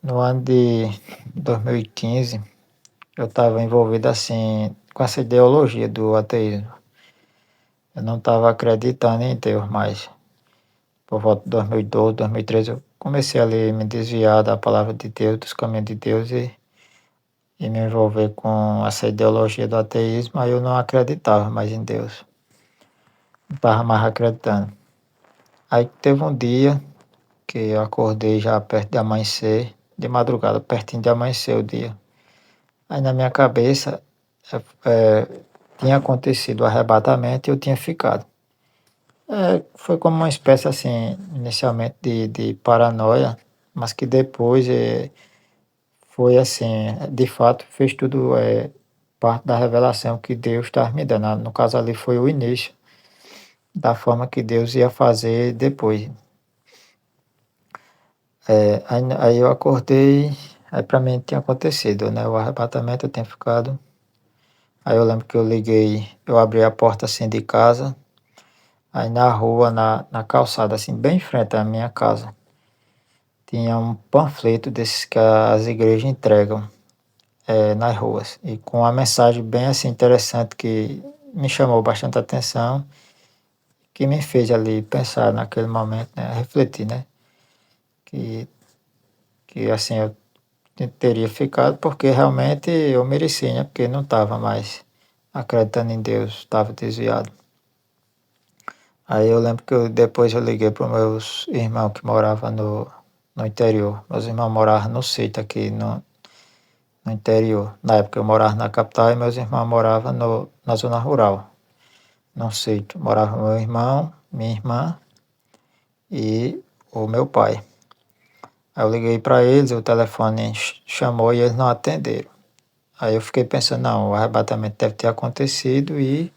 No ano de 2015, eu estava envolvido assim com essa ideologia do ateísmo. Eu não estava acreditando em Deus mais. Por volta de 2012, 2013, eu comecei a me desviar da palavra de Deus, dos caminhos de Deus e me envolver com essa ideologia do ateísmo. Aí eu não acreditava mais em Deus. Não estava mais acreditando. Aí teve um dia que eu acordei já perto de amanhecer, de madrugada, pertinho de amanhecer o dia. Aí na minha cabeça tinha acontecido o arrebatamento e eu tinha ficado. Foi como uma espécie assim, inicialmente de paranoia, mas que depois foi assim, de fato fez tudo parte da revelação que Deus estava me dando. No caso ali foi o início da forma que Deus ia fazer depois. Aí eu acordei, aí para mim tinha acontecido, né? O arrebatamento eu tinha ficado. Aí eu lembro que eu abri a porta assim de casa, aí na rua, na calçada, assim, bem em frente à minha casa, tinha um panfleto desses que as igrejas entregam nas ruas, e com uma mensagem bem assim interessante que me chamou bastante atenção, que me fez ali pensar naquele momento, né, refletir, né, que, que assim eu teria ficado porque realmente eu mereci, né, porque não estava mais acreditando em Deus, estava desviado. Aí eu lembro que depois eu liguei para os meus irmãos que moravam no interior. Meus irmãos moravam no sítio aqui no interior. Na época eu morava na capital e meus irmãos moravam na zona rural, no sítio. Morava meu irmão, minha irmã e o meu pai. Aí eu liguei para eles, o telefone chamou e eles não atenderam. Aí eu fiquei pensando, não, o arrebatamento deve ter acontecido e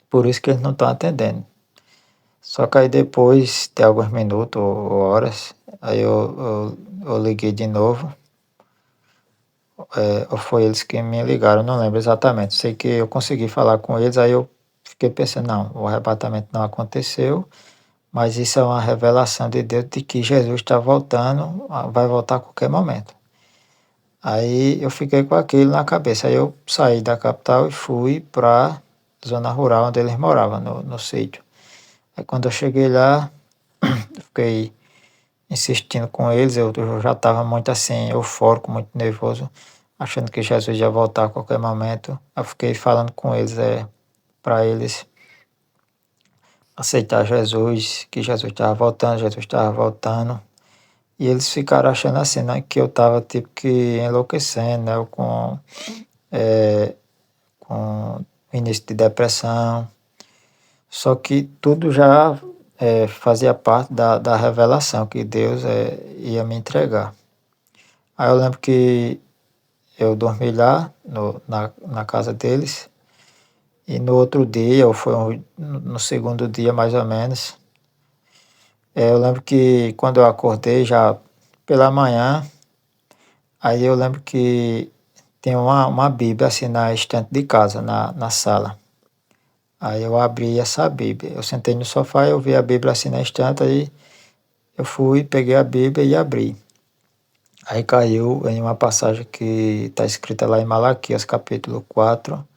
por isso que eles não estão atendendo. Só que aí depois de alguns minutos ou horas, aí eu liguei de novo, ou foi eles que me ligaram, não lembro exatamente. Sei que eu consegui falar com eles, aí eu fiquei pensando, não, o arrebatamento não aconteceu, mas isso é uma revelação de Deus de que Jesus está voltando, vai voltar a qualquer momento. Aí eu fiquei com aquilo na cabeça, aí eu saí da capital e fui para a zona rural onde eles moravam, no sítio. Aí quando eu cheguei lá, eu fiquei insistindo com eles, eu já estava muito assim, eufórico, muito nervoso, achando que Jesus ia voltar a qualquer momento. Eu fiquei falando com eles, para eles aceitar Jesus, que Jesus estava voltando, Jesus estava voltando. E eles ficaram achando assim, né, que eu estava tipo que enlouquecendo, né, é, com início de depressão. Só que tudo já fazia parte da revelação que Deus ia me entregar. Aí eu lembro que eu dormi lá na casa deles e no outro dia, ou foi no segundo dia mais ou menos, eu lembro que quando eu acordei já pela manhã, aí eu lembro que tem uma Bíblia assim na estante de casa, na sala. Aí eu abri essa Bíblia. Eu sentei no sofá, eu vi a Bíblia assim na estante, aí eu fui, peguei a Bíblia e abri. Aí caiu em uma passagem que está escrita lá em Malaquias, capítulo 4,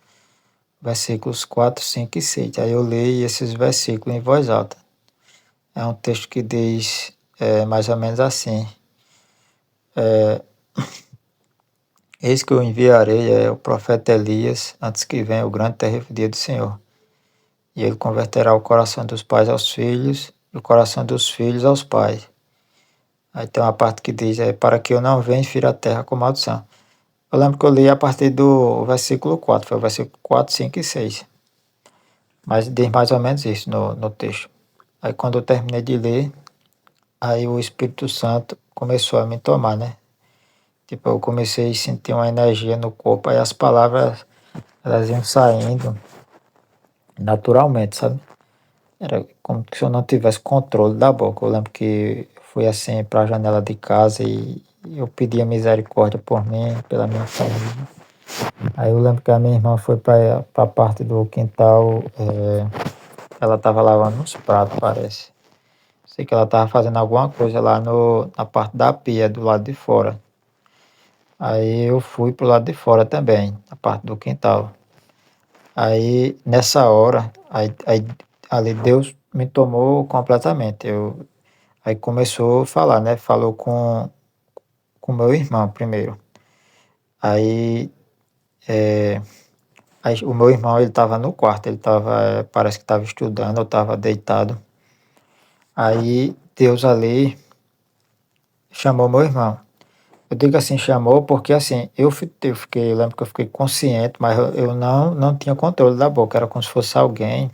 versículos 4, 5 e 6. Aí eu leio esses versículos em voz alta. É um texto que diz mais ou menos assim: Eis que eu enviarei o profeta Elias antes que venha o grande e terrível dia do Senhor. E ele converterá o coração dos pais aos filhos e o coração dos filhos aos pais. Aí tem uma parte que diz: para que eu não venha e fira a terra com maldição. Eu lembro que eu li a partir do versículo 4, foi o versículo 4, 5 e 6. Mas diz mais ou menos isso no texto. Aí quando eu terminei de ler, aí o Espírito Santo começou a me tomar, né? Tipo, eu comecei a sentir uma energia no corpo, aí as palavras, elas iam saindo naturalmente, sabe? Era como se eu não tivesse controle da boca. Eu lembro que fui assim para a janela de casa e eu pedia misericórdia por mim, pela minha família. Aí eu lembro que a minha irmã foi para a parte do quintal, ela estava lavando uns pratos, parece. Sei que ela estava fazendo alguma coisa lá na parte da pia, do lado de fora. Aí eu fui pro lado de fora também, na parte do quintal. Aí nessa hora, aí ali Deus me tomou completamente. Aí começou a falar, né? Falou com meu irmão primeiro. Aí, aí o meu irmão ele estava no quarto, ele estava, parece que estava estudando, eu estava deitado. Aí Deus ali chamou meu irmão. Eu digo assim, chamou porque assim, eu lembro que eu fiquei consciente, mas eu não tinha controle da boca, era como se fosse alguém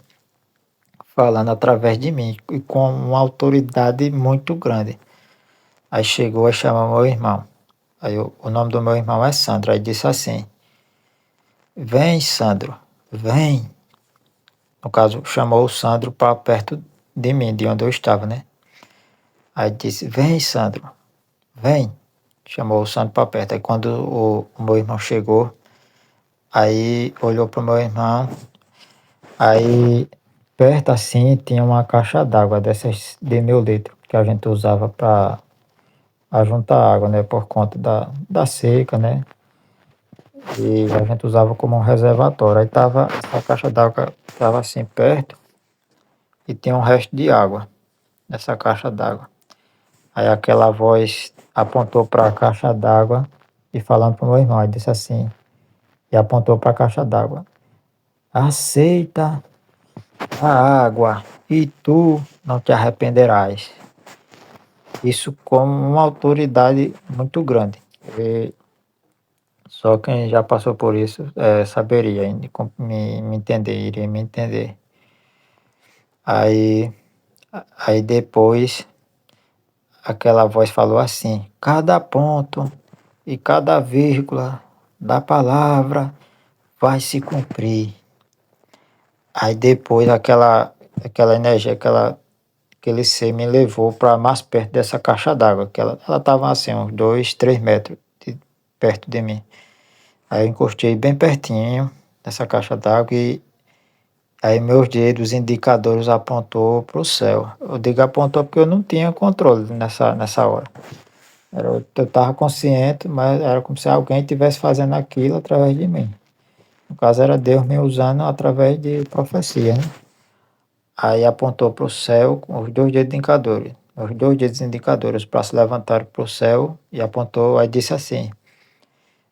falando através de mim e com uma autoridade muito grande. Aí chegou e chamou meu irmão. O nome do meu irmão é Sandro, aí disse assim, vem Sandro, vem. No caso, chamou o Sandro para perto de mim, de onde eu estava, né? Aí disse, vem Sandro, vem. Chamou o Sandro para perto. Aí quando o meu irmão chegou, aí olhou para o meu irmão, aí perto assim tinha uma caixa d'água dessas de 1.000 litros que a gente usava para juntar água, né? Por conta da seca, né? E a gente usava como um reservatório. Aí tava, essa caixa d'água estava assim perto e tinha um resto de água nessa caixa d'água. Aí aquela voz apontou para a caixa d'água e falando para o meu irmão, aí disse assim, e apontou para a caixa d'água. Aceita a água e tu não te arrependerás. Isso com uma autoridade muito grande. E só quem já passou por isso saberia me entender, iria me entender. Aí, aí depois aquela voz falou assim: cada ponto e cada vírgula da palavra vai se cumprir. Aí depois aquela energia, aquele ser me levou para mais perto dessa caixa d'água, que ela estava assim, uns 2, 3 metros perto de mim. Aí eu encostei bem pertinho dessa caixa d'água e aí meus dedos indicadores apontou para o céu. Eu digo apontou porque eu não tinha controle nessa hora. Eu estava consciente, mas era como se alguém estivesse fazendo aquilo através de mim. No caso era Deus me usando através de profecia, né? Aí apontou para o céu com os 2 dedos indicadores. Os 2 dedos indicadores, os braços levantaram para o céu e apontou, aí disse assim,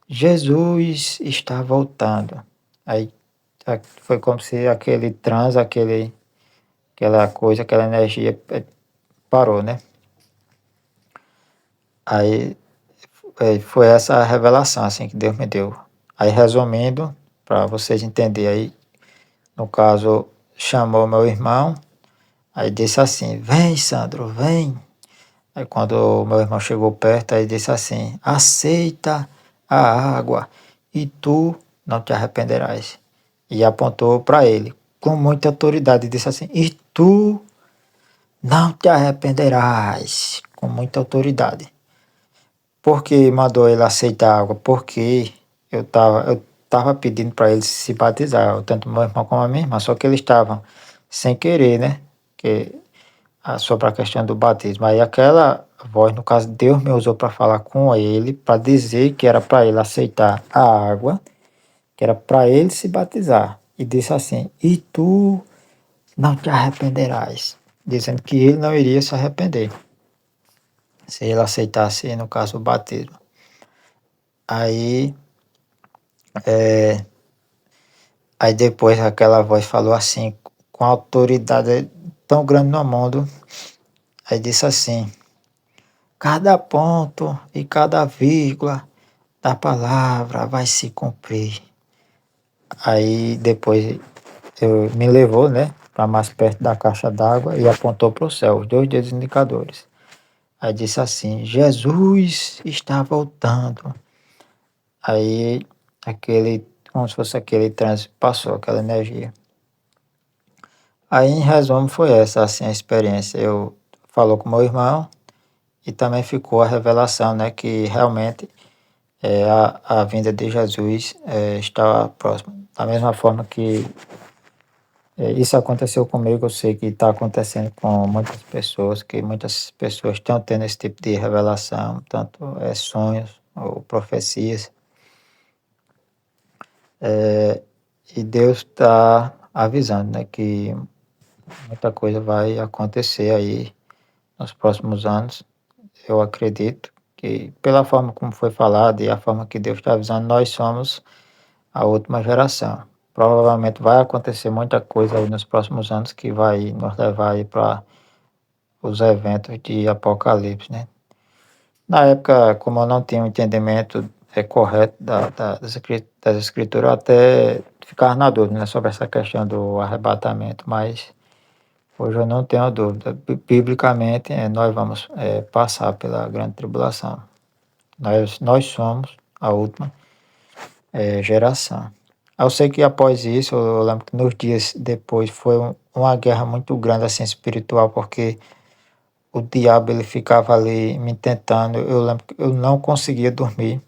Jesus está voltando. Aí foi como se aquele transe, aquela coisa, aquela energia parou, né? Aí foi essa a revelação assim que Deus me deu. Aí resumindo, para vocês entenderem aí, no caso, chamou meu irmão, aí disse assim, vem Sandro, vem. Aí quando o meu irmão chegou perto, aí disse assim, aceita a água e tu não te arrependerás. E apontou para ele, com muita autoridade, e disse assim, e tu não te arrependerás, com muita autoridade. Por que mandou ele aceitar a água? Porque eu tava pedindo para ele se batizar, tanto meu irmão como a minha irmã, só que eles estavam sem querer, né? Que, sobre a questão do batismo. Aí aquela voz, no caso, Deus me usou para falar com ele, para dizer que era para ele aceitar a água, que era para ele se batizar. E disse assim: E tu não te arrependerás. Dizendo que ele não iria se arrepender se ele aceitasse, no caso, o batismo. Aí, é, aí depois aquela voz falou assim, com autoridade tão grande no mundo, aí disse assim, cada ponto e cada vírgula da palavra vai se cumprir. Aí depois me levou, né, para mais perto da caixa d'água e apontou para o céu, os 2 dedos indicadores. Aí disse assim, Jesus está voltando. Aí como se fosse aquele trânsito, passou aquela energia. Aí, em resumo, foi essa assim, a experiência. Eu falou com meu irmão e também ficou a revelação, né, que realmente a vinda de Jesus está próxima. Da mesma forma que Isso aconteceu comigo, eu sei que está acontecendo com muitas pessoas, que muitas pessoas estão tendo esse tipo de revelação, tanto sonhos ou profecias. Eh, e Deus está avisando, né, que muita coisa vai acontecer aí nos próximos anos. Eu acredito que, pela forma como foi falado e a forma que Deus está avisando, nós somos a última geração. Provavelmente vai acontecer muita coisa aí nos próximos anos que vai nos levar aí para os eventos de Apocalipse, né? Na época, como eu não tinha um entendimento correto das escrituras, eu até ficava na dúvida, né, sobre essa questão do arrebatamento, mas hoje eu não tenho dúvida. Biblicamente, nós vamos passar pela grande tribulação. Nós somos a última geração. Eu sei que após isso, eu lembro que nos dias depois foi uma guerra muito grande, assim, espiritual, porque o diabo ele ficava ali me tentando. Eu lembro que eu não conseguia dormir,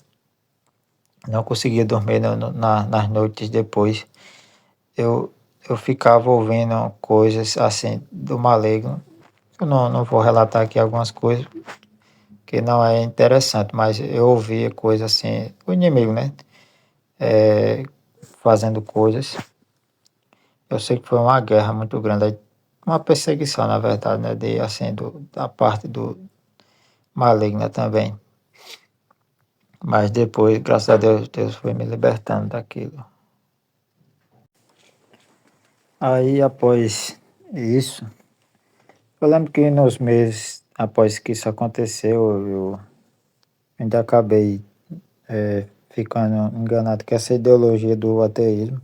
não conseguia dormir nas noites depois. Eu, eu ficava ouvindo coisas assim do maligno. Eu não vou relatar aqui algumas coisas que não é interessante, mas eu ouvia coisas assim, o inimigo, né? Fazendo coisas. Eu sei que foi uma guerra muito grande, uma perseguição, na verdade, né? De, assim, da parte do maligna também. Mas depois, graças a Deus, Deus foi me libertando daquilo. Aí, após isso, eu lembro que nos meses após que isso aconteceu, eu ainda acabei ficando enganado com essa ideologia do ateísmo,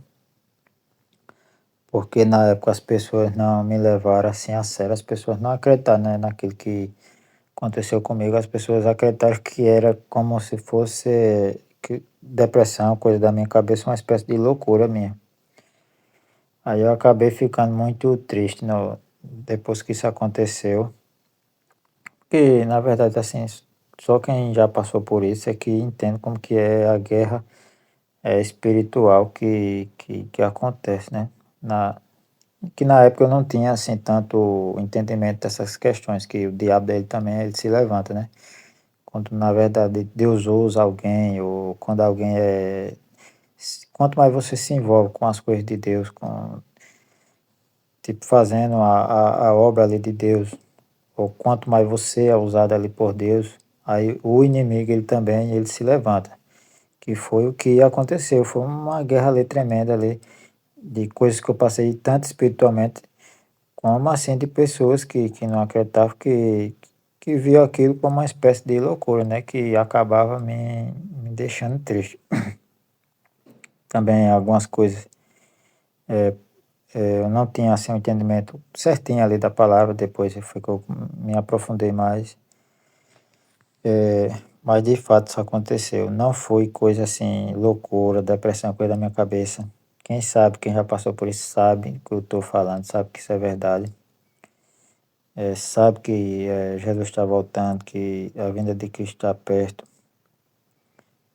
porque na época as pessoas não me levaram assim a sério, as pessoas não acreditaram, né, naquilo que aconteceu comigo, as pessoas acreditaram que era como se fosse depressão, coisa da minha cabeça, uma espécie de loucura minha. Aí eu acabei ficando muito triste depois que isso aconteceu, porque na verdade assim, só quem já passou por isso é que entende como que é a guerra espiritual que acontece, né? Que na época eu não tinha assim tanto entendimento dessas questões, que o diabo dele também ele se levanta, né? Quando na verdade Deus usa alguém, ou quando alguém quanto mais você se envolve com as coisas de Deus, com tipo fazendo a obra ali de Deus, ou quanto mais você é usado ali por Deus, aí o inimigo ele também ele se levanta. Que foi o que aconteceu, foi uma guerra ali tremenda ali, de coisas que eu passei tanto espiritualmente, como assim de pessoas que não acreditavam, que viam aquilo como uma espécie de loucura, né? Que acabava me deixando triste. Também algumas coisas eu não tinha assim um entendimento certinho ali da palavra, depois foi que eu me aprofundei mais, mas de fato isso aconteceu. Não foi coisa assim, loucura, depressão, coisa da minha cabeça. Quem sabe, quem já passou por isso sabe o que eu estou falando, sabe que isso é verdade. Sabe que Jesus está voltando, que a vinda de Cristo está perto.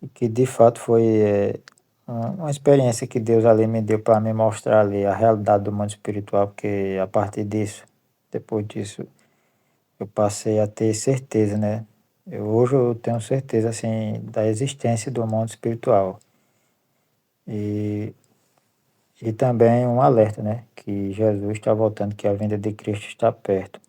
E que de fato foi uma experiência que Deus ali me deu para me mostrar ali a realidade do mundo espiritual, porque a partir disso, depois disso, eu passei a ter certeza, né? Hoje eu tenho certeza, assim, da existência do mundo espiritual. E, e também um alerta, né? Que Jesus está voltando, que a vinda de Cristo está perto.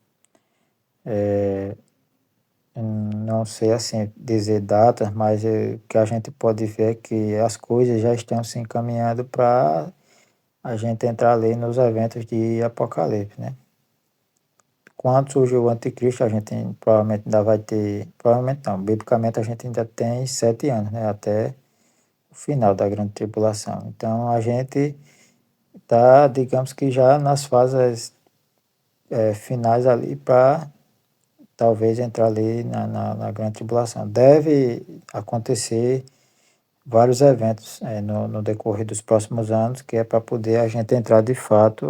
Não sei assim dizer datas, mas o que a gente pode ver é que as coisas já estão se encaminhando para a gente entrar ali nos eventos de Apocalipse, né? Quando surgiu o anticristo, a gente provavelmente ainda vai ter, provavelmente não, biblicamente a gente ainda tem 7 anos, né? Até o final da grande tribulação. Então a gente está, digamos que já nas fases finais ali para talvez entrar ali na grande tribulação. Deve acontecer vários eventos no decorrer dos próximos anos, que é para poder a gente entrar de fato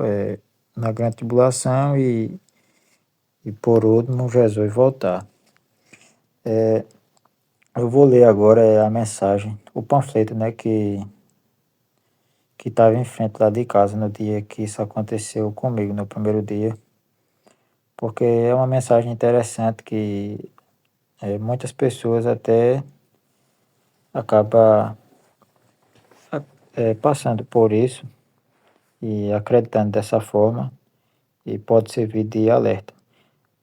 na grande tribulação e por último Jesus voltar. Eu vou ler agora a mensagem, o panfleto, né, que que estava em frente lá de casa no dia que isso aconteceu comigo, no primeiro dia, porque é uma mensagem interessante que muitas pessoas até acabam passando por isso e acreditando dessa forma e pode servir de alerta.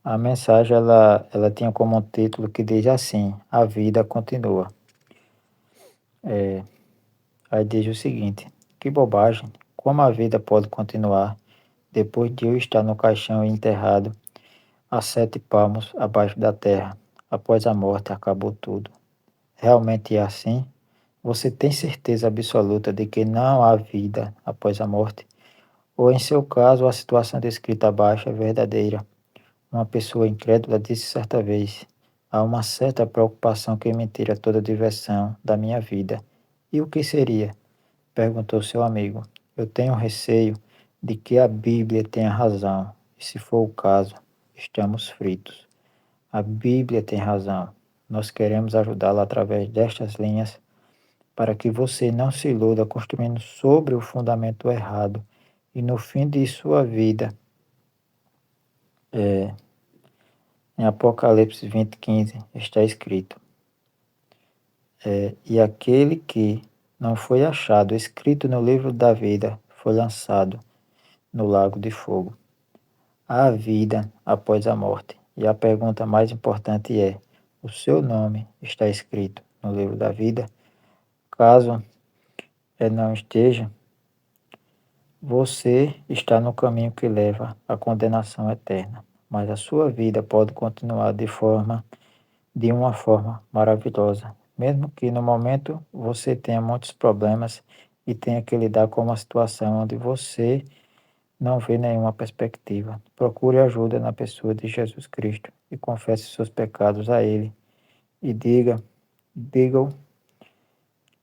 A mensagem ela tinha como um título que diz assim: A vida continua. Aí diz o seguinte: Que bobagem! Como a vida pode continuar depois de eu estar no caixão e enterrado a 7 palmos abaixo da terra? Após a morte acabou tudo. Realmente é assim? Você tem certeza absoluta de que não há vida após a morte? Ou, em seu caso, a situação descrita abaixo é verdadeira? Uma pessoa incrédula disse certa vez: Há uma certa preocupação que me tira toda a diversão da minha vida. E o que seria? Perguntou seu amigo. Eu tenho receio de que a Bíblia tenha razão, e se for o caso, estamos fritos. A Bíblia tem razão. Nós queremos ajudá-la através destas linhas para que você não se iluda construindo sobre o fundamento errado e no fim de sua vida, em Apocalipse 20:15, está escrito: E aquele que não foi achado escrito no livro da vida foi lançado no lago de fogo. Há vida após a morte. E a pergunta mais importante é: o seu nome está escrito no livro da vida? Caso não esteja, você está no caminho que leva à condenação eterna. Mas a sua vida pode continuar de uma forma maravilhosa, mesmo que no momento você tenha muitos problemas e tenha que lidar com uma situação onde você não vê nenhuma perspectiva. Procure ajuda na pessoa de Jesus Cristo e confesse seus pecados a Ele e diga-o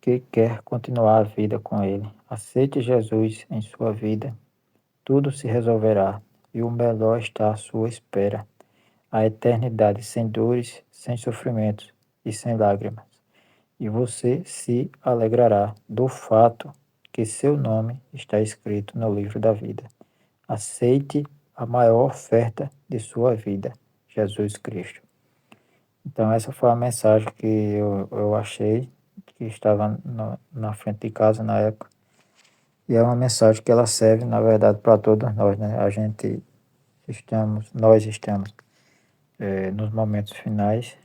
que quer continuar a vida com Ele. Aceite Jesus em sua vida, tudo se resolverá e o melhor está à sua espera. A eternidade sem dores, sem sofrimentos e sem lágrimas. E você se alegrará do fato que seu nome está escrito no livro da vida. Aceite a maior oferta de sua vida, Jesus Cristo. Então, essa foi a mensagem que eu achei, que estava na frente de casa na época. E é uma mensagem que ela serve, na verdade, para todos nós, né? Nós estamos nos momentos finais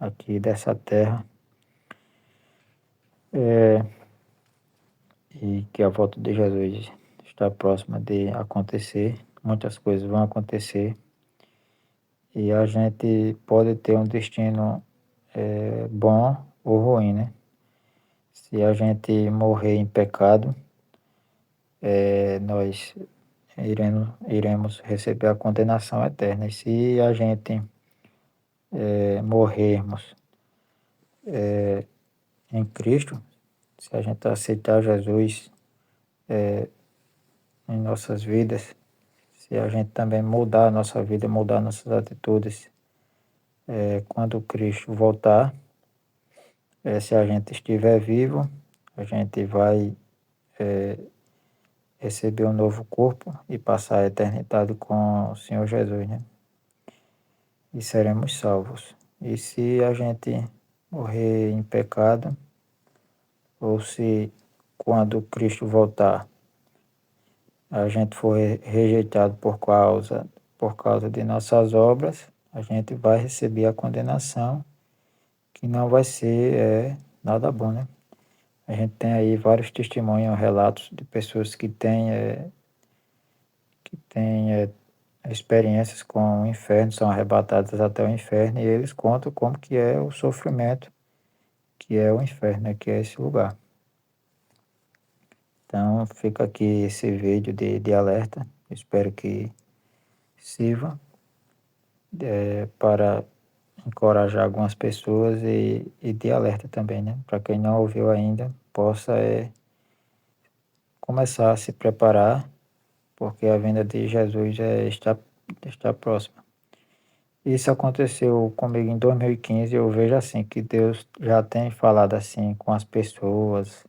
aqui dessa terra, e que a volta de Jesus está próxima de acontecer. Muitas coisas vão acontecer e a gente pode ter um destino bom ou ruim, né? Se a gente morrer em pecado, nós iremos receber a condenação eterna. E se a gente morrermos em Cristo, se a gente aceitar Jesus em nossas vidas, se a gente também mudar a nossa vida, mudar nossas atitudes, quando Cristo voltar, se a gente estiver vivo, a gente vai receber um novo corpo e passar a eternidade com o Senhor Jesus, né? E seremos salvos. E se a gente morrer em pecado, ou se quando Cristo voltar, a gente for rejeitado por causa de nossas obras, a gente vai receber a condenação, que não vai ser nada bom, né? A gente tem aí vários testemunhos, relatos de pessoas que têm experiências com o inferno, são arrebatadas até o inferno, e eles contam como que é o sofrimento, que é o inferno, né? Que é esse lugar. Então fica aqui esse vídeo de alerta, espero que sirva para encorajar algumas pessoas e de alerta também, né? Para quem não ouviu ainda, possa começar a se preparar, porque a vinda de Jesus está próxima. Isso aconteceu comigo em 2015, eu vejo assim, que Deus já tem falado assim com as pessoas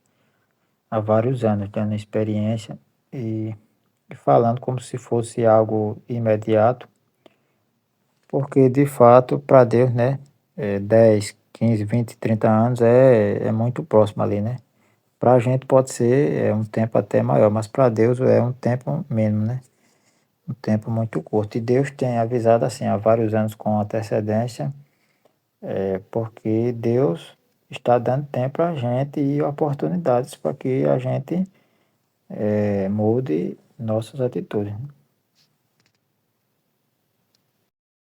há vários anos, dando experiência e falando como se fosse algo imediato, porque de fato para Deus, né, 10, 15, 20, 30 anos é muito próximo ali, né. Para a gente pode ser, um tempo até maior, mas para Deus é um tempo mínimo, né, um tempo muito curto. E Deus tem avisado, assim, há vários anos com antecedência, porque Deus está dando tempo para a gente e oportunidades para que a gente, mude nossas atitudes, né.